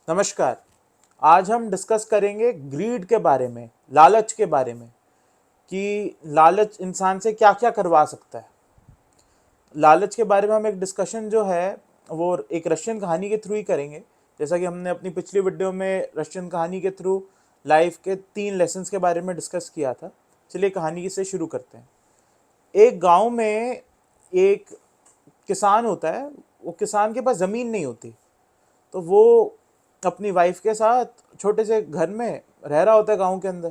नमस्कार। आज हम डिस्कस करेंगे ग्रीड के बारे में, लालच के बारे में, कि लालच इंसान से क्या क्या करवा सकता है। लालच के बारे में हम एक डिस्कशन जो है वो एक रशियन कहानी के थ्रू ही करेंगे। जैसा कि हमने अपनी पिछली वीडियो में रशियन कहानी के थ्रू लाइफ के 3 लेसन्स के बारे में डिस्कस किया था। चलिए कहानी से शुरू करते हैं। एक गांव में एक किसान होता है। वो किसान के पास ज़मीन नहीं होती, तो वो अपनी वाइफ के साथ छोटे से घर में रह रहा होता है गांव के अंदर।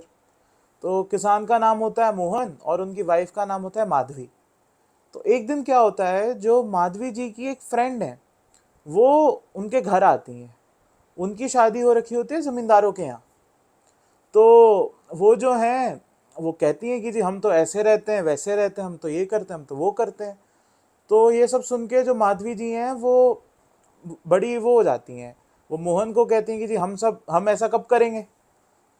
तो किसान का नाम होता है मोहन और उनकी वाइफ का नाम होता है माधवी। तो एक दिन क्या होता है, जो माधवी जी की एक फ्रेंड है वो उनके घर आती हैं। उनकी शादी हो रखी होती है ज़मींदारों के यहाँ। तो वो जो हैं वो कहती हैं कि जी हम तो ऐसे रहते हैं, वैसे रहते हैं, हम तो ये करते हैं, हम तो वो करते हैं। तो ये सब सुन के जो माधवी जी हैं वो बड़ी वो हो जाती हैं। वो मोहन को कहती हैं कि जी हम ऐसा कब करेंगे।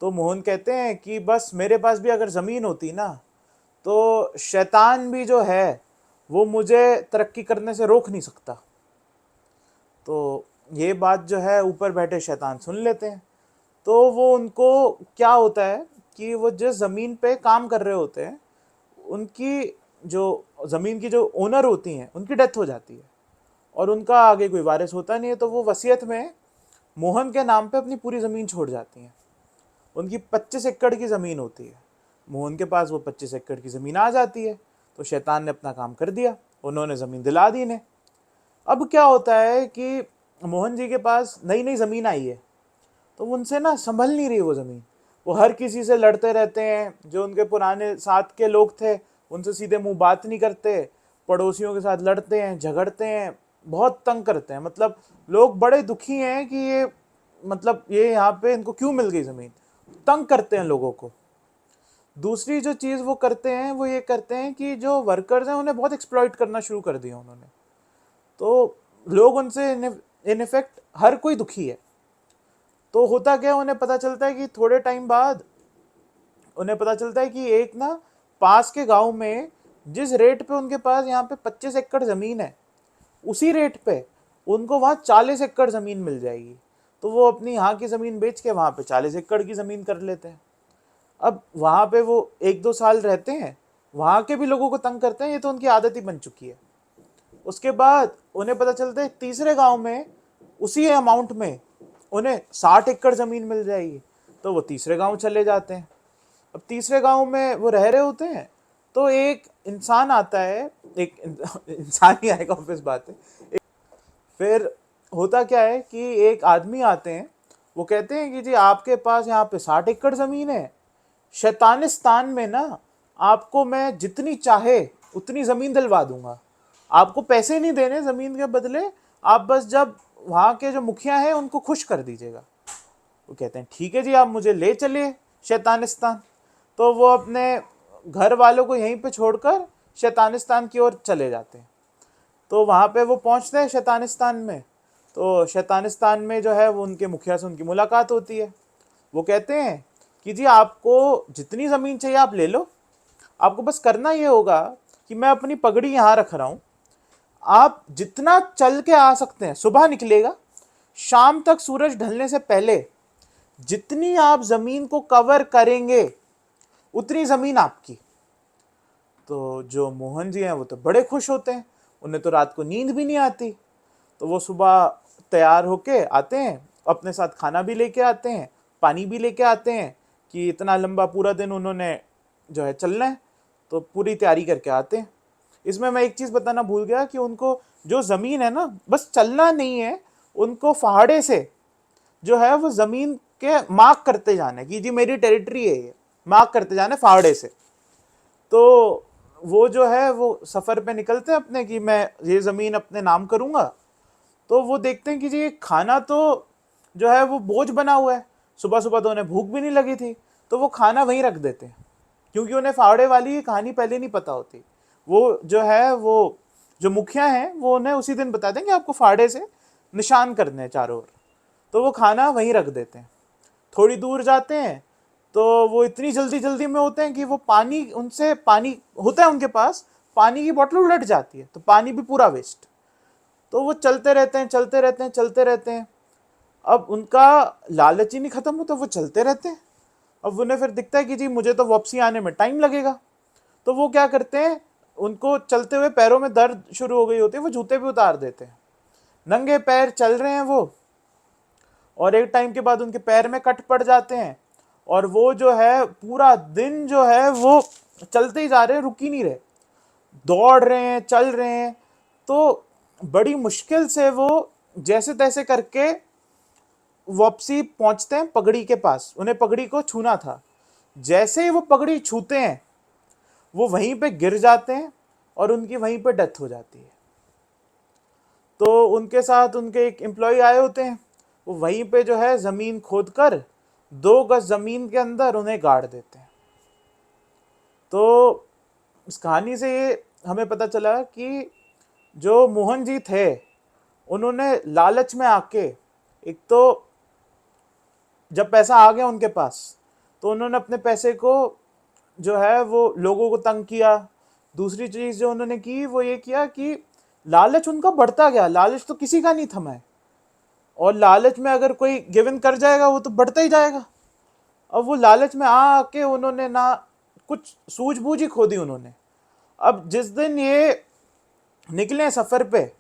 तो मोहन कहते हैं कि बस मेरे पास भी अगर ज़मीन होती ना, तो शैतान भी जो है वो मुझे तरक्की करने से रोक नहीं सकता। तो ये बात जो है ऊपर बैठे शैतान सुन लेते हैं। तो वो उनको क्या होता है कि वो जिस ज़मीन पे काम कर रहे होते हैं, उनकी जो ज़मीन की जो ओनर होती हैं उनकी डेथ हो जाती है और उनका आगे कोई वारिस होता नहीं है। तो वो वसीयत में मोहन के नाम पे अपनी पूरी ज़मीन छोड़ जाती हैं। उनकी 25 एकड़ की ज़मीन होती है। मोहन के पास वो 25 एकड़ की ज़मीन आ जाती है। तो शैतान ने अपना काम कर दिया, उन्होंने ज़मीन दिला दी इन्हें। अब क्या होता है कि मोहन जी के पास नई नई ज़मीन आई है, तो उनसे ना संभल नहीं रही वो ज़मीन। वो हर किसी से लड़ते रहते हैं। जो उनके पुराने साथ के लोग थे उनसे सीधे मुंह बात नहीं करते, पड़ोसियों के साथ लड़ते हैं, झगड़ते हैं, बहुत तंग करते हैं। मतलब लोग बड़े दुखी हैं कि ये यहाँ पे इनको क्यों मिल गई ज़मीन। तंग करते हैं लोगों को। दूसरी जो चीज़ वो करते हैं वो ये करते हैं कि जो वर्कर्स हैं उन्हें बहुत एक्सप्लॉइट करना शुरू कर दिया उन्होंने। तो लोग उनसे इन इफेक्ट हर कोई दुखी है। तो होता क्या है, उन्हें पता चलता है कि थोड़े टाइम बाद उन्हें पता चलता है कि एक ना पास के गांव में जिस रेट पे उनके पास यहाँ पे 25 एकड़ ज़मीन है, उसी रेट पे उनको वहाँ 40 एकड़ ज़मीन मिल जाएगी। तो वो अपनी यहाँ की ज़मीन बेच के वहाँ पे 40 एकड़ की ज़मीन कर लेते हैं। अब वहाँ पे वो 1-2 साल रहते हैं, वहाँ के भी लोगों को तंग करते हैं, ये तो उनकी आदत ही बन चुकी है। उसके बाद उन्हें पता चलता है तीसरे गांव में उसी अमाउंट में उन्हें 60 एकड़ ज़मीन मिल जाएगी। तो वो तीसरे गांव चले जाते हैं। अब तीसरे गांव में वो रह रहे होते हैं, तो एक इंसान आता है, एक इंसान ही आएगा, ऑब्वियस बात है। फिर होता क्या है कि एक आदमी आते हैं, वो कहते हैं कि जी आपके पास यहाँ पे 60 एकड़ ज़मीन है, शैतानिस्तान में ना आपको मैं जितनी चाहे उतनी ज़मीन दिलवा दूंगा। आपको पैसे नहीं देने ज़मीन के बदले, आप बस जब वहाँ के जो मुखिया हैं उनको खुश कर दीजिएगा। वो कहते हैं ठीक है जी, आप मुझे ले चलिए शैतानिस्तान। तो वो अपने घर वालों को यहीं पे छोड़कर शैतानिस्तान की ओर चले जाते हैं। तो वहाँ पे वो पहुँचते हैं शैतानिस्तान में। तो शैतानिस्तान में जो है वो उनके मुखिया से उनकी मुलाकात होती है। वो कहते हैं कि जी आपको जितनी ज़मीन चाहिए आप ले लो, आपको बस करना ये होगा कि मैं अपनी पगड़ी यहाँ रख रहा हूँ, आप जितना चल के आ सकते हैं, सुबह निकलेगा, शाम तक सूरज ढलने से पहले जितनी आप ज़मीन को कवर करेंगे उतनी ज़मीन आपकी। तो जो मोहन जी हैं वो तो बड़े खुश होते हैं, उन्हें तो रात को नींद भी नहीं आती। तो वो सुबह तैयार होके आते हैं, अपने साथ खाना भी लेके आते हैं, पानी भी लेके आते हैं कि इतना लंबा पूरा दिन उन्होंने जो है चलना है, तो पूरी तैयारी करके आते हैं। इसमें मैं एक चीज़ बताना भूल गया कि उनको जो ज़मीन है ना, बस चलना नहीं है, उनको फावड़े से जो है वो ज़मीन के मार्क करते जाना है कि जी मेरी टेरिटरी है, ये मार्क करते जाना है फावड़े से। तो वो जो है वो सफ़र पे निकलते हैं अपने कि मैं ये ज़मीन अपने नाम करूँगा। तो वो देखते हैं कि जी खाना तो जो है वो बोझ बना हुआ है, सुबह सुबह तो उन्हें भूख भी नहीं लगी थी। तो वो खाना वहीं रख देते हैं, क्योंकि उन्हें फावड़े वाली कहानी पहले नहीं पता होती। वो जो है वो जो मुखिया हैं वो उन्हें उसी दिन बता देंगे आपको फावड़े से निशान करने हैं चारों ओर। तो वो खाना वहीं रख देते हैं। थोड़ी दूर जाते हैं तो वो इतनी जल्दी जल्दी में होते हैं कि वो पानी, उनसे पानी होता है उनके पास, पानी की बोतल उलट जाती है, तो पानी भी पूरा वेस्ट। तो वो चलते रहते हैं, चलते रहते हैं, चलते रहते हैं। अब उनका लालच ही नहीं खत्म होता, वो चलते रहते हैं। अब उन्हें फिर दिखता है कि जी मुझे तो वापसी आने में टाइम लगेगा, तो वो क्या करते हैं, उनको चलते हुए पैरों में दर्द शुरू हो गई होती है, वो जूते भी उतार देते हैं, नंगे पैर चल रहे हैं वो, और एक टाइम के बाद उनके पैर में कट पड़ जाते हैं, और वो जो है पूरा दिन जो है वो चलते ही जा रहे हैं, रुक ही नहीं रहे, दौड़ रहे हैं, चल रहे हैं। तो बड़ी मुश्किल से वो जैसे तैसे करके वापसी पहुंचते हैं पगड़ी के पास, उन्हें पगड़ी को छूना था। जैसे ही वो पगड़ी छूते हैं, वो वहीं पे गिर जाते हैं और उनकी वहीं पे डेथ हो जाती है। तो उनके साथ उनके एक एम्प्लॉय आए होते हैं, वो वहीं पे जो है जमीन खोद कर 2 गज जमीन के अंदर उन्हें गाड़ देते हैं। तो इस कहानी से ये हमें पता चला कि जो मोहन जी थे, उन्होंने लालच में आके, एक तो जब पैसा आ गया उनके पास, तो उन्होंने अपने पैसे को जो है वो लोगों को तंग किया। दूसरी चीज जो उन्होंने की वो ये किया कि लालच उनका बढ़ता गया, लालच तो किसी का नहीं थमा है, और लालच में अगर कोई गिवन कर जाएगा वो तो बढ़ता ही जाएगा। अब वो लालच में आके उन्होंने ना कुछ सूझबूझ ही खो दी उन्होंने। अब जिस दिन ये निकले सफर पे,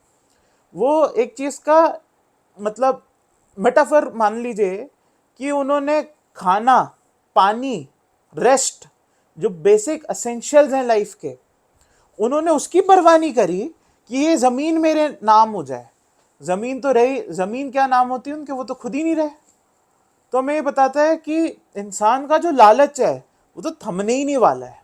वो एक चीज का मतलब मेटाफर मान लीजिए कि उन्होंने खाना, पानी, रेस्ट, जो बेसिक एसेंशियल्स हैं लाइफ के, उन्होंने उसकी परवाह नहीं करी कि ये जमीन मेरे नाम हो जाए। जमीन तो रही, जमीन क्या नाम होती है उनके, वो तो खुद ही नहीं रहे। तो हमें ये बताता है कि इंसान का जो लालच है वो तो थमने ही नहीं वाला है।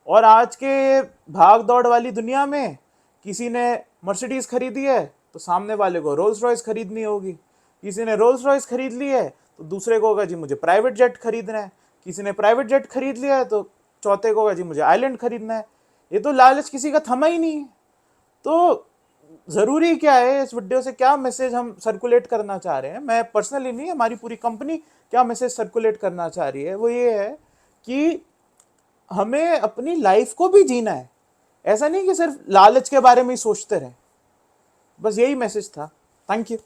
और आज के भाग दौड़ वाली दुनिया में किसी ने मर्सिडीज खरीदी है तो सामने वाले को रोल्स रॉयस खरीदनी होगी, किसी ने रोल्स रॉयस खरीद ली है तो दूसरे को होगा जी मुझे प्राइवेट जेट खरीदना है, किसी ने प्राइवेट जेट खरीद लिया है तो चौथे को होगा जी मुझे आइलैंड खरीदना है। ये तो लालच किसी का थमा ही नहीं है। तो जरूरी क्या है, इस वीडियो से क्या मैसेज हम सर्कुलेट करना चाह रहे हैं, मैं पर्सनली नहीं, हमारी पूरी कंपनी क्या मैसेज सर्कुलेट करना चाह रही है, वो ये है कि हमें अपनी लाइफ को भी जीना है। ऐसा नहीं कि सिर्फ लालच के बारे में ही सोचते रहें। बस यही मैसेज था। Thank you.